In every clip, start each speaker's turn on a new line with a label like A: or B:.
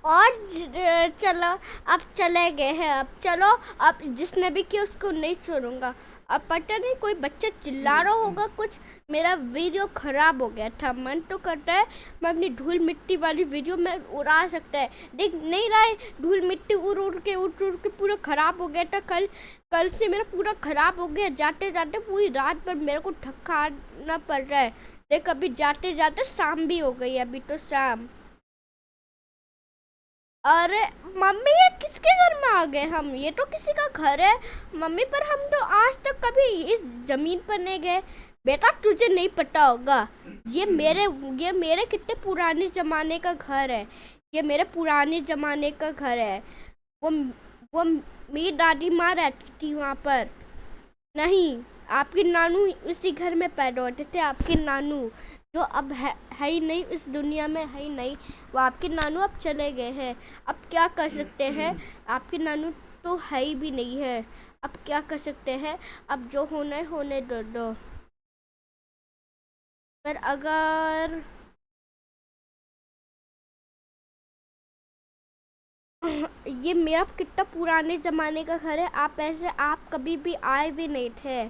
A: और चलो अब चले गए हैं। अब चलो, अब जिसने भी किया उसको नहीं छोड़ूंगा। अब पता नहीं कोई बच्चा चिल्ला रहा होगा कुछ। मेरा वीडियो खराब हो गया था। मन तो करता है मैं अपनी धूल मिट्टी वाली वीडियो में उड़ा सकता है, देख नहीं रहा है। धूल मिट्टी उड़ के पूरा खराब हो गया था। कल कल से मेरा पूरा खराब हो गया। जाते जाते पूरी रात भर मेरे को थकाना पड़ रहा है। देख अभी जाते जाते शाम भी हो गई। अभी तो शाम। अरे मम्मी, ये किसके घर में आ गए हम? ये तो किसी का घर है मम्मी, पर हम तो आज तक कभी इस जमीन पर नहीं गए। बेटा तुझे नहीं पता होगा, ये मेरे कितने पुराने जमाने का घर है। ये मेरे पुराने जमाने का घर है। वो वो मेरी दादी माँ रहती थी वहाँ पर। नहीं, आपके नानू उसी घर में पैदा होते थे। आपके नानू जो अब है ही नहीं, इस दुनिया में है ही नहीं। वो आपके नानू अब चले गए हैं। अब क्या कर सकते हैं? आपके नानू तो है ही भी नहीं है। अब क्या कर सकते हैं? अब जो होना है होने दो। पर अगर ये मेरा कितना पुराने ज़माने का घर है। आप कभी भी आए भी नहीं थे।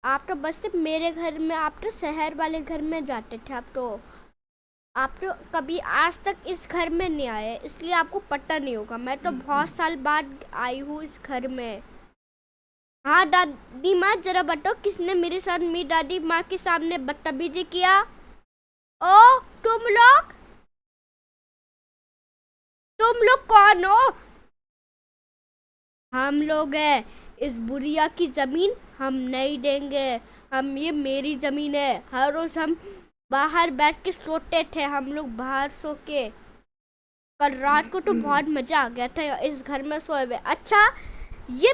A: आप तो बस सिर्फ मेरे घर में, आप तो शहर वाले घर में जाते थे। आप तो कभी आज तक इस घर में नहीं आए, इसलिए आपको पता नहीं होगा। मैं तो बहुत साल बाद आई हूँ इस घर में। हाँ दादी माँ, जरा बताओ किसने मेरे साथ मेरी दादी माँ के सामने बदतमीजी किया? ओ, तुम लोग कौन हो? हम लोग हैं। इस बुढ़िया की जमीन हम नहीं देंगे। ये मेरी जमीन है। हर रोज हम बाहर बैठ के सोते थे। हम लोग बाहर सो के, कल रात को तो बहुत मजा आ गया था इस घर में सोए हुए। अच्छा, ये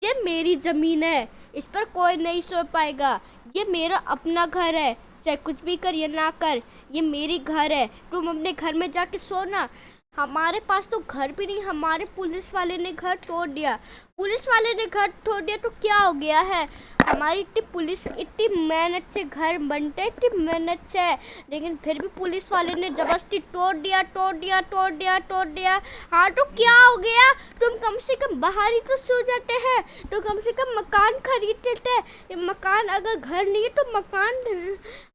A: ये मेरी जमीन है, इस पर कोई नहीं सो पाएगा। ये मेरा अपना घर है, चाहे कुछ भी कर या ना कर, ये मेरी घर है। तुम अपने घर में जाके सोना। हमारे पास तो घर भी नहीं, हमारे पुलिस वाले ने घर तोड़ दिया। पुलिस वाले ने घर तोड़ दिया तो क्या हो गया है? हमारी इतनी मेहनत से घर बनते, इतनी मेहनत से, लेकिन फिर भी पुलिस वाले ने जबरदस्ती तोड़ दिया। हाँ तो क्या हो गया? तुम कम से कम बाहर ही तो सो जाते हैं। तो कम से कम मकान खरीद लेते। ये मकान, अगर घर नहीं है तो मकान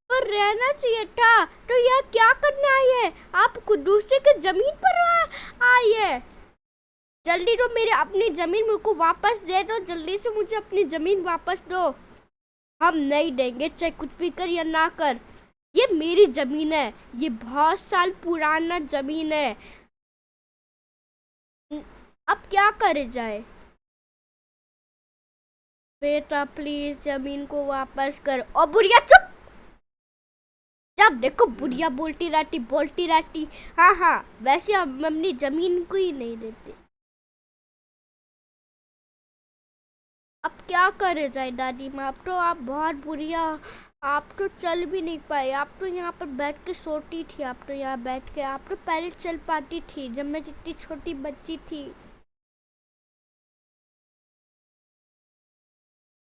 A: पर रहना चाहिए था। तो यह क्या करने आई है? आप खुद दूसरे के जमीन पर आई है। जल्दी तो मेरे अपनी जमीन मुझको वापस दे दो। जल्दी से मुझे अपनी जमीन वापस दो। हम नहीं देंगे, चाहे कुछ भी कर या ना कर। ये मेरी जमीन है, ये बहुत साल पुराना जमीन है। अब क्या करे जाए? बेटा प्लीज जमीन को वापस कर। और बुढ़िया चुप। जब देखो बुढ़िया बोलती रहती। हाँ हाँ, वैसे हम अपनी जमीन को ही नहीं देते। अब क्या करे जाए दादी माँ? अब तो आप बहुत बुढ़िया। आप तो चल भी नहीं पाए। आप तो यहाँ पर बैठ के सोती थी। आप तो यहाँ बैठ के, आप तो पहले चल पाती थी जब मैं जितनी छोटी बच्ची थी।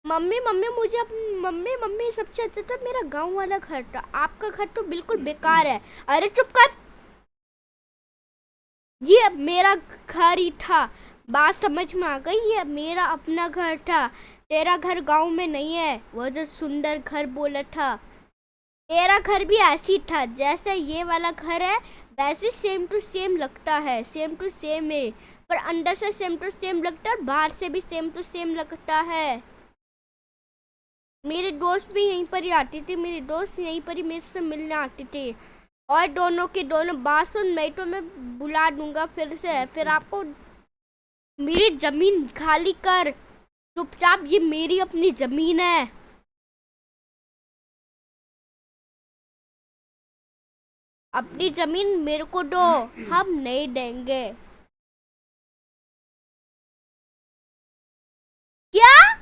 A: मम्मी मम्मी मुझे मम्मी सबसे अच्छा तो मेरा गांव वाला घर था। आपका घर तो बिल्कुल बेकार है। अरे चुप कर। ये मेरा घर ही था। बात समझ में आ गई? ये मेरा अपना घर था। तेरा घर गांव में नहीं है, वो जो सुंदर घर बोला था। तेरा घर भी ऐसी था जैसे ये वाला घर है, वैसे सेम टू सेम लगता है। सेम टू सेम है, पर अंदर से सेम टू सेम लगता है, बाहर से भी सेम टू सेम लगता है। मेरे दोस्त भी यहीं पर ही आती थी। मेरे दोस्त यहीं पर ही मेरे से मिलने आती थी। और दोनों के दोनों बात सुन, मैं तो मैं बुला दूंगा फिर से। फिर आपको मेरी जमीन खाली कर चुपचाप। ये मेरी अपनी जमीन है। अपनी जमीन मेरे को दो। हम नहीं देंगे। क्या?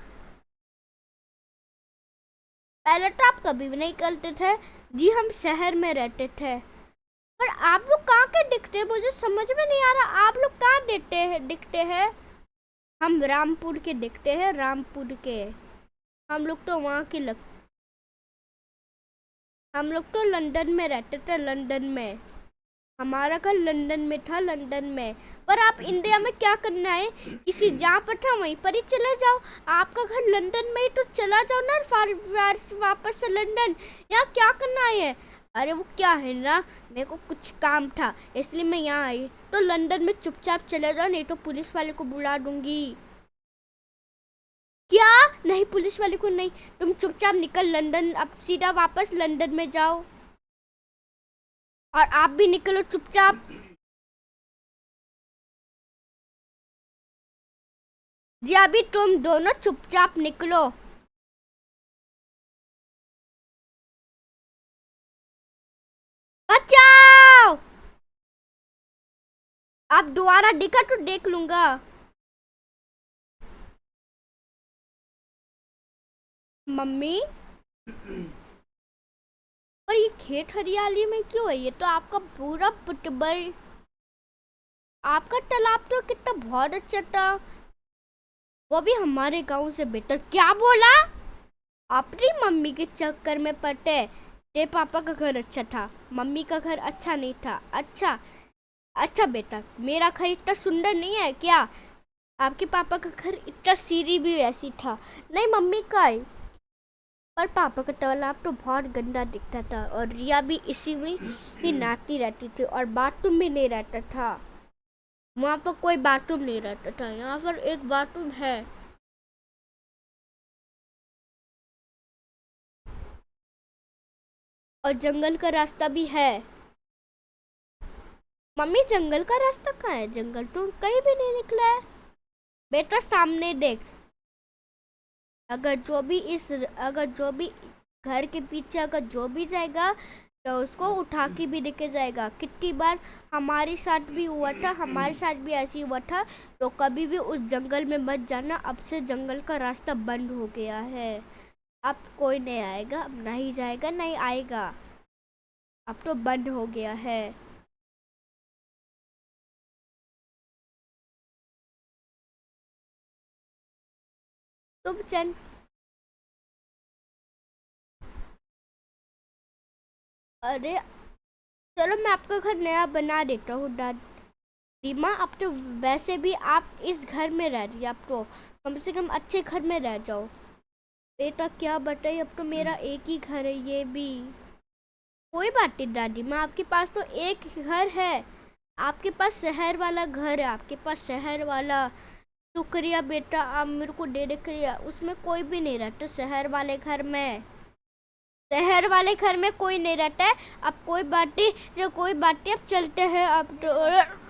A: पहले तो आप कभी भी नहीं करते थे जी। हम शहर में रहते थे। पर आप लोग कहाँ के दिखते हैं? मुझे समझ में नहीं आ रहा। आप लोग कहाँ दिखते हैं? हम रामपुर के दिखते हैं, रामपुर के। हम लोग तो वहाँ के हम लोग तो लंदन में रहते थे, लंदन में। हमारा घर लंदन में था, लंदन में। पर आप इंडिया में क्या करना है? किसी जहाँ पर था वहीं पर ही चले जाओ। आपका घर लंदन में ही तो चला जाओ ना, वापस से लंदन। यहाँ क्या करना है? अरे वो क्या है ना, मेरे को कुछ काम था इसलिए मैं यहाँ आई। तो लंदन में चुपचाप चले जाओ, नहीं तो पुलिस वाले को बुला दूंगी। क्या? नहीं, पुलिस वाले को नहीं। तुम चुपचाप निकल लंदन, अब सीधा वापस लंदन में जाओ। और आप भी निकलो चुपचाप। जी अभी तुम दोनों चुपचाप निकलो। बचाओ! आप दोबारा दिखा तो देख लूंगा। मम्मी, और ये खेत हरियाली में क्यों है? ये तो आपका पूरा फुटबॉल। आपका तालाब तो कितना बहुत अच्छा था, वो भी हमारे गांव से बेहतर। क्या बोला? अपनी मम्मी के चक्कर में पड़ते। तेरे पापा का घर अच्छा था, मम्मी का घर अच्छा नहीं था। अच्छा, अच्छा बेटा, मेरा घर इतना सुंदर नहीं है क्या? आपके पापा का घर इतना सीढ़ी भी ऐसी था। नहीं, मम्मी का है। पर पापा का तालाब तो बहुत गंदा दिखता था, और रिया भी इसी में ही नहाती रहती थी, और बाथरूम भी नहीं रहता था। वहाँ पर कोई बाथरूम नहीं रहता था, यहाँ पर एक बाथरूम है। और जंगल का रास्ता भी है। मम्मी, जंगल का रास्ता कहाँ है? जंगल तो कहीं भी नहीं निकला है। बेटा सामने देख। अगर जो भी घर के पीछे अगर जो भी जाएगा तो उसको उठा के भी लेके जाएगा। कितनी बार हमारे साथ भी हुआ था, हमारे साथ भी ऐसे हुआ था। तो कभी भी उस जंगल में मत जाना, अब से जंगल का रास्ता बंद हो गया है। अब कोई नहीं आएगा, अब नहीं जाएगा, नहीं आएगा। अब तो बंद हो गया है। तुम चल। अरे चलो, मैं आपका घर नया बना देता हूँ दीमा। अब तो वैसे भी आप इस घर में रह रही, अब तो कम से कम अच्छे घर में रह जाओ। बेटा क्या बताइए, अब तो मेरा एक ही घर है ये भी। कोई बात नहीं दादी माँ, आपके पास तो एक घर है। आपके पास शहर वाला घर है, आपके पास शहर वाला। शुक्रिया बेटा, आप मेरे को दे दे करिया। उसमें कोई भी नहीं रहता शहर वाले घर में। शहर वाले घर में कोई नहीं रहता है। अब कोई बात नहीं, जो कोई बात नहीं, अब चलते हैं अब तो।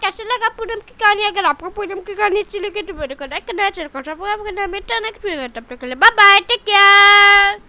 A: कैसे लगा पूनम की कहानी। अगर आपको पूनम की कहानी अच्छी लगी तो मेरे को लाइक करना है, चैनल को सब्सक्राइब करना है। मिलते हैं नेक्स्ट वीडियो में, तब तक के लिए बाय बाय, टेक केयर।